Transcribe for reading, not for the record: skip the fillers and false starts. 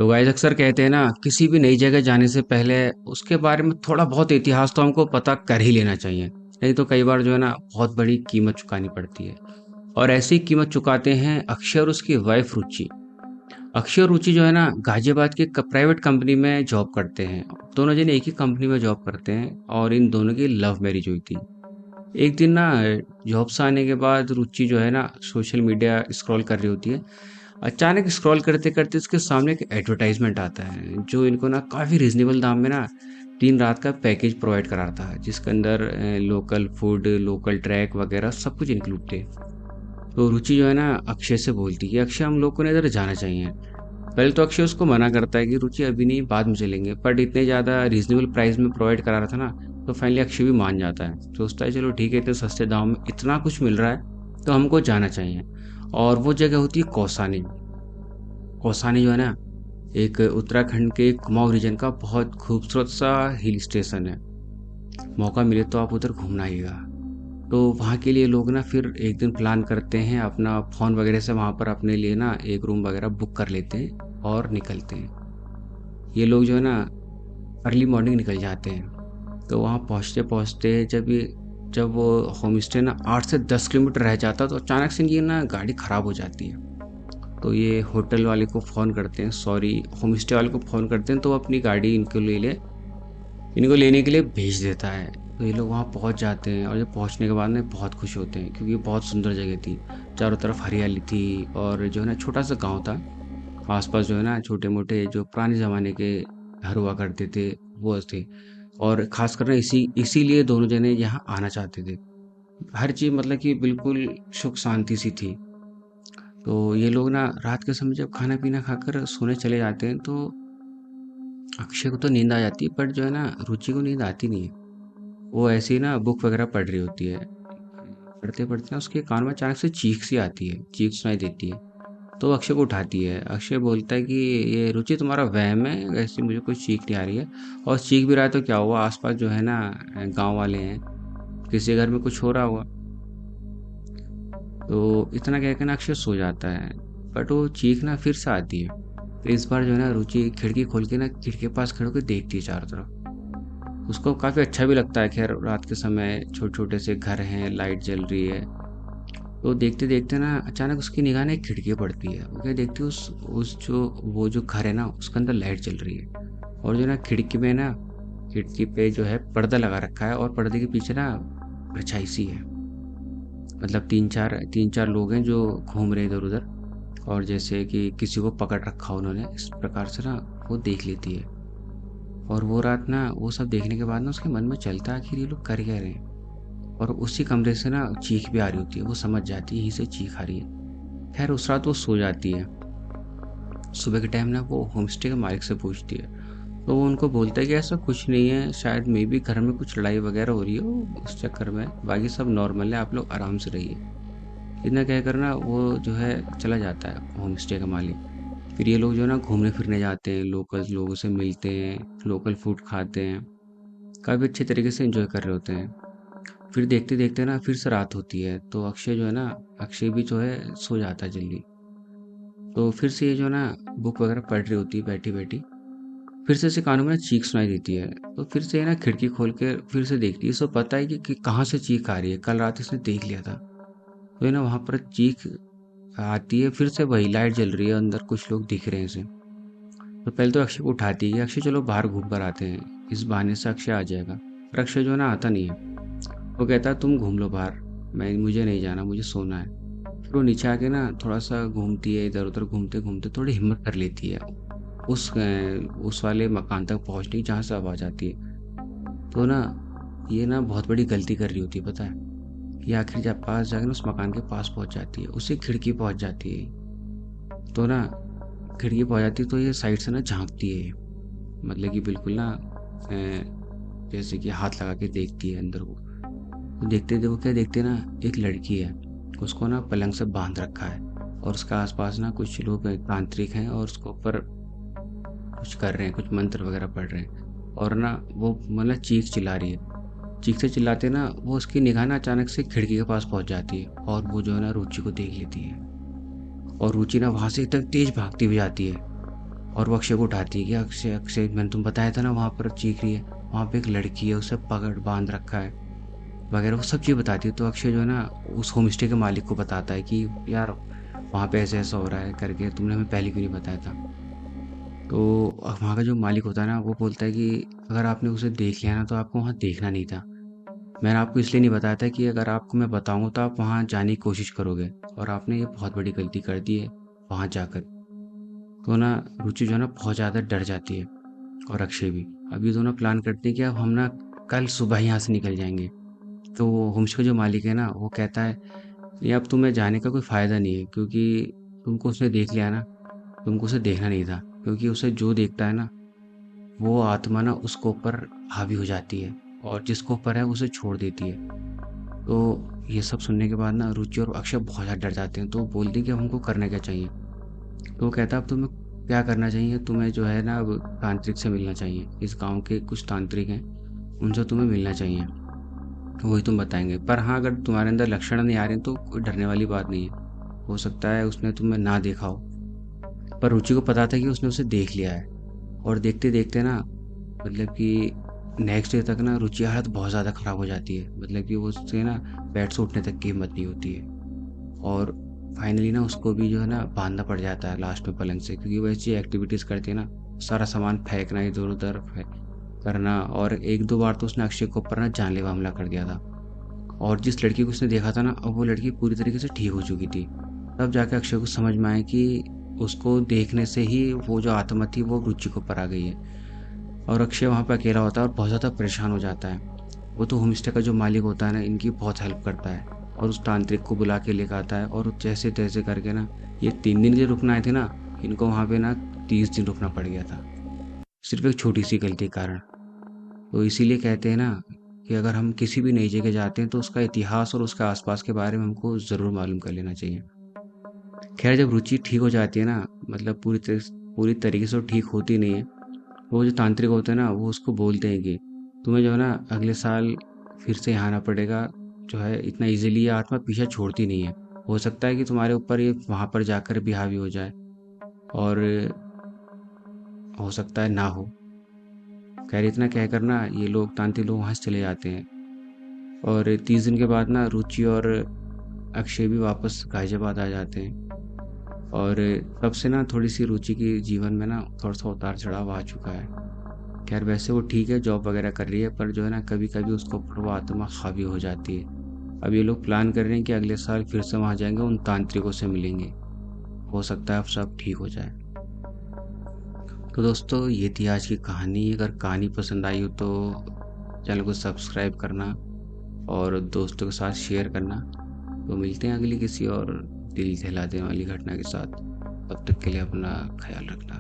तो गाइस अक्सर कहते हैं ना, किसी भी नई जगह जाने से पहले उसके बारे में थोड़ा बहुत इतिहास तो हमको पता कर ही लेना चाहिए। नहीं तो कई बार जो है ना, बहुत बड़ी कीमत चुकानी पड़ती है। और ऐसी कीमत चुकाते हैं अक्षय और उसकी वाइफ रुचि। अक्षय और रुचि जो है ना, गाजियाबाद की एक प्राइवेट कंपनी में जॉब करते हैं। दोनों जने एक ही कंपनी में जॉब करते हैं और इन दोनों की लव मैरिज हुई थी। एक दिन ना, जॉब से आने के बाद रुचि जो है ना, सोशल मीडिया स्क्रॉल कर रही होती है। अचानक स्क्रॉल करते करते उसके सामने एक एडवर्टाइजमेंट आता है, जो इनको ना काफ़ी रिजनेबल दाम में ना 3 रात का पैकेज प्रोवाइड कराता है, जिसके अंदर लोकल फूड, लोकल ट्रैक वगैरह सब कुछ इंक्लूड थे। तो रुचि जो है ना, अक्षय से बोलती है कि अक्षय, हम लोग को ना इधर जाना चाहिए। पहले तो अक्षय उसको मना करता है कि रुचि अभी नहीं, बाद में चलेंगे, बट इतने ज़्यादा रीजनेबल प्राइस में प्रोवाइड करा रहा था ना, तो फाइनली अक्षय भी मान जाता है। सोचता है चलो ठीक है, इतने सस्ते दाम में इतना कुछ मिल रहा है तो हमको जाना चाहिए। और वो जगह होती है कौसानी। कौसानी जो है ना, एक उत्तराखंड के कुमाऊं रीजन का बहुत खूबसूरत सा हिल स्टेशन है। मौका मिले तो आप उधर घूमना आइएगा। तो वहाँ के लिए लोग ना फिर एक दिन प्लान करते हैं, अपना फ़ोन वगैरह से वहाँ पर अपने लिए ना एक रूम वगैरह बुक कर लेते हैं और निकलते हैं। ये लोग जो है ना, अर्ली मॉर्निंग निकल जाते हैं। तो वहाँ पहुँचते पहुँचते जब वो होम स्टे ना 8 से 10 किलोमीटर रह जाता, तो अचानक से इनकी ना गाड़ी ख़राब हो जाती है। तो ये होटल वाले को फ़ोन करते हैं, सॉरी, होम स्टे वाले को फ़ोन करते हैं, तो वो अपनी गाड़ी इनको लेने के लिए भेज देता है। तो ये लोग वहाँ पहुँच जाते हैं और जब पहुँचने के बाद में बहुत खुश होते हैं, क्योंकि बहुत सुंदर जगह थी। चारों तरफ हरियाली थी और जो है ना, छोटा सा गांव था। आसपास जो है ना, छोटे मोटे जो पुराने ज़माने के घर हुआ करते थे, वो थे। और खासकर ना इसीलिए दोनों जने यहाँ आना चाहते थे। हर चीज़ मतलब कि बिल्कुल सुख शांति सी थी। तो ये लोग ना रात के समय जब खाना पीना खाकर सोने चले जाते हैं, तो अक्षय को तो नींद आ जाती है, बट जो है ना, रुचि को नींद आती नहीं है। वो ऐसे ही ना बुक वगैरह पढ़ रही होती है। पढ़ते पढ़ते ना उसके कान में अचानक से चीख सी आती है, चीख सुनाई देती है। तो वो अक्षय को उठाती है। अक्षय बोलता है कि ये रुचि, तुम्हारा वहम है, वैसे मुझे कोई चीख नहीं आ रही है। और चीख भी रहा है तो क्या हुआ, आसपास जो है ना गांव वाले हैं, किसी घर में कुछ हो रहा होगा। तो इतना कहकर ना अक्षय सो जाता है। बट वो चीख ना फिर से आती है। तो इस बार जो है ना, रुचि खिड़की खोल के ना खिड़की के पास खड़े होकर देखती है चारों तरफ। उसको काफ़ी अच्छा भी लगता है। खैर, रात के समय छोटे छोटे से घर हैं, लाइट जल रही है। तो देखते देखते ना अचानक उसकी निगाह ना एक खिड़की पे पड़ती है। वो क्या देखती है, उस जो वो जो घर है ना, उसके अंदर लाइट जल रही है। और जो ना खिड़की में ना, खिड़की पे जो है पर्दा लगा रखा है, और पर्दे के पीछे ना परछाई सी है। मतलब तीन चार लोग हैं जो घूम रहे हैं इधर उधर, और जैसे कि किसी को पकड़ रखा उन्होंने, इस प्रकार से ना वो देख लेती है। और वो रात ना, वो सब देखने के बाद ना उसके मन में चलता है आखिर ये लोग कर क्या रहे हैं। और उसी कमरे से ना चीख भी आ रही होती है। वो समझ जाती है यहीं से चीख आ रही है। खैर, उस रात वो सो जाती है। सुबह के टाइम ना वो होम स्टे के मालिक से पूछती है। तो वो उनको बोलता है कि ऐसा कुछ नहीं है, शायद मे भी घर में कुछ लड़ाई वगैरह हो रही हो, उस चक्कर में, बाकी सब नॉर्मल है, आप लोग आराम से रहिए। इतना कहकर ना वो जो है चला जाता है होम स्टे का मालिक। फिर ये लोग जो है ना घूमने फिरने जाते हैं, लोकल लोगों से मिलते हैं, लोकल फूड खाते हैं, काफ़ी अच्छे तरीके से एंजॉय कर रहे होते हैं। फिर देखते देखते ना फिर से रात होती है। तो अक्षय जो है ना, अक्षय भी जो है सो जाता है जल्दी। तो फिर से ये जो है ना बुक वगैरह पढ़ रही होती है बैठी बैठी। फिर से इसे कानों में ना चीख सुनाई देती है। तो फिर से ये ना खिड़की खोल के फिर से देखती है। इसको पता है कि कहाँ से चीख आ रही है, कल रात इसने देख लिया था। तो ये ना वहाँ पर चीख आती है, फिर से वही लाइट जल रही है, अंदर कुछ लोग दिख रहे हैं इसे। तो पहले तो अक्षय को उठाती है कि अक्षय चलो बाहर घूम कर आते हैं, इस बहाने से अक्षय आ जाएगा। पर अक्षय जो है ना आता नहीं है। वो कहता है तुम घूम लो बाहर, मुझे नहीं जाना, मुझे सोना है। फिर वो नीचे आके ना थोड़ा सा घूमती है, इधर उधर घूमते घूमते थोड़ी हिम्मत कर लेती है उस वाले मकान तक पहुंचने की जहाँ से आवाज़ आती है। तो ना ये ना बहुत बड़ी गलती कर रही होती है, पता है। ये आखिर जब पास जाकर ना उस मकान के पास पहुंच जाती है, उसी खिड़की पहुंच जाती है। तो ना खिड़की पहुंच जाती है, तो ये साइड से ना झांकती है। मतलब कि बिल्कुल ना जैसे कि हाथ लगा के देखती है अंदर को। तो देखते देखो क्या देखते हैं ना, एक लड़की है, उसको ना पलंग से बांध रखा है। और उसके आसपास ना कुछ लोग तांत्रिक हैं और उसके ऊपर कुछ कर रहे हैं, कुछ मंत्र वगैरह पढ़ रहे हैं। और ना वो मतलब चीख चिल्ला रही है। चीखते चिल्लाते ना वो उसकी निगाह ना अचानक से खिड़की के पास पहुंच जाती है, और वो जो है ना रुचि को देख लेती है। और रुचि ना वहां से एकदम तेज भागती हुई जाती है। और वो अक्षय को उठाती है कि अक्षय अक्षय मैंने तुम बताया था ना वहाँ पर चीख रही है, वहाँ पे एक लड़की है, उसे पकड़ बांध रखा है वगैरह, वो सब चीज़ बताती है। तो अक्षय जो है ना उस होम स्टे के मालिक को बताता है कि यार वहाँ पे ऐसे ऐसा हो रहा है करके, तुमने हमें पहले क्यों नहीं बताया था। तो वहाँ का जो मालिक होता है ना वो बोलता है कि अगर आपने उसे देख लिया ना तो आपको वहाँ देखना नहीं था। मैंने आपको इसलिए नहीं बताया था कि अगर आपको मैं बताऊंगा तो आप वहाँ जाने की कोशिश करोगे, और आपने ये बहुत बड़ी गलती कर दी है वहाँ जाकर। तो ना रुचि जो है ना बहुत ज़्यादा डर जाती है, और अक्षय भी। अब ये दोनों प्लान करते हैं कि अब हम ना कल सुबह ही यहाँ से निकल जाएंगे। तो वो होम्स का जो मालिक है ना वो कहता है ये अब तुम्हें जाने का कोई फ़ायदा नहीं है, क्योंकि तुमको उसने देख लिया ना, तुमको उसे देखना नहीं था, क्योंकि उसे जो देखता है ना वो आत्मा ना उसके ऊपर हावी हो जाती है, और जिसको ऊपर है उसे छोड़ देती है। तो ये सब सुनने के बाद ना रुचि और अक्षय बहुत ज़्यादा डर जाते हैं। तो वो बोलते हैं कि अब हमको करना क्या चाहिए। तो वो कहता है अब तुम्हें क्या करना चाहिए, तुम्हें जो है ना अब तांत्रिक से मिलना चाहिए, इस गांव के कुछ तांत्रिक हैं, उनसे तुम्हें मिलना चाहिए, वही तुम बताएंगे। पर हाँ अगर तुम्हारे अंदर लक्षण नहीं आ रहे हैं तो कोई डरने वाली बात नहीं है, हो सकता है उसने तुम्हें ना देखा हो। पर रुचि को पता था कि उसने उसे देख लिया है। और देखते देखते ना मतलब कि नेक्स्ट डे तक ना रुचि की हालत बहुत ज़्यादा ख़राब हो जाती है, मतलब कि वो उससे ना बेड से उठने तक की हिम्मत नहीं होती है। और फाइनली ना उसको भी जो है ना बांधना पड़ जाता है लास्ट में पलंग से, क्योंकि वो ऐसी एक्टिविटीज़ करती है ना, सारा सामान फेंकना इधर उधर करना। और एक दो बार तो उसने अक्षय के ऊपर ना जानलेवा हमला कर दिया था। और जिस लड़की को उसने देखा था ना अब वो लड़की पूरी तरीके से ठीक हो चुकी थी। तब जाके अक्षय को समझ में आया कि उसको देखने से ही वो जो आत्मा थी वो रुचि को पर आ गई है। और अक्षय वहाँ पे अकेला होता है और बहुत ज़्यादा परेशान हो जाता है। वो तो होम स्टे का जो मालिक होता है ना इनकी बहुत हेल्प करता है, और उस तांत्रिक को बुला के लेकर आता है, और जैसे तैसे करके ना ये 3 दिन जो रुकना आए थे ना, इनको वहाँ पे ना 30 दिन रुकना पड़ गया था, सिर्फ एक छोटी सी गलती के कारण। तो इसीलिए कहते हैं ना कि अगर हम किसी भी नई जगह जाते हैं तो उसका इतिहास और उसके आसपास के बारे में हमको ज़रूर मालूम कर लेना चाहिए। खैर जब रुचि ठीक हो जाती है ना, मतलब पूरी तरीके से वो ठीक होती नहीं है, वो जो तांत्रिक होते हैं ना वो उसको बोलते हैं कि तुम्हें जो है ना अगले साल फिर से यहाँ आना पड़ेगा, जो है इतना इजीली ये आत्मा पीछा छोड़ती नहीं है। हो सकता है कि तुम्हारे ऊपर ये वहाँ पर जाकर भी हावी हो जाए, और हो सकता है ना हो। खैर इतना कहकर ना ये लोग तांत्रिक लोग वहाँ से चले जाते हैं। और 30 दिन के बाद ना रुचि और अक्षय भी वापस गाजियाबाद आ जाते हैं। और तब से ना थोड़ी सी रुचि की जीवन में ना थोड़ा सा उतार चढ़ाव आ चुका है। खैर वैसे वो ठीक है, जॉब वगैरह कर रही है, पर जो है ना कभी कभी उसको ऊपर वो आत्मा हावी हो जाती है। अब ये लोग प्लान कर रहे हैं कि अगले साल फिर से वहाँ जाएंगे, उन तांत्रिकों से मिलेंगे, हो सकता है अब सब ठीक हो जाए। तो दोस्तों ये थी आज की कहानी। अगर कहानी पसंद आई हो तो चैनल को सब्सक्राइब करना और दोस्तों के साथ शेयर करना। तो मिलते हैं अगली किसी और दिल दहला देने वाली घटना के साथ। तब तक के लिए अपना ख्याल रखना।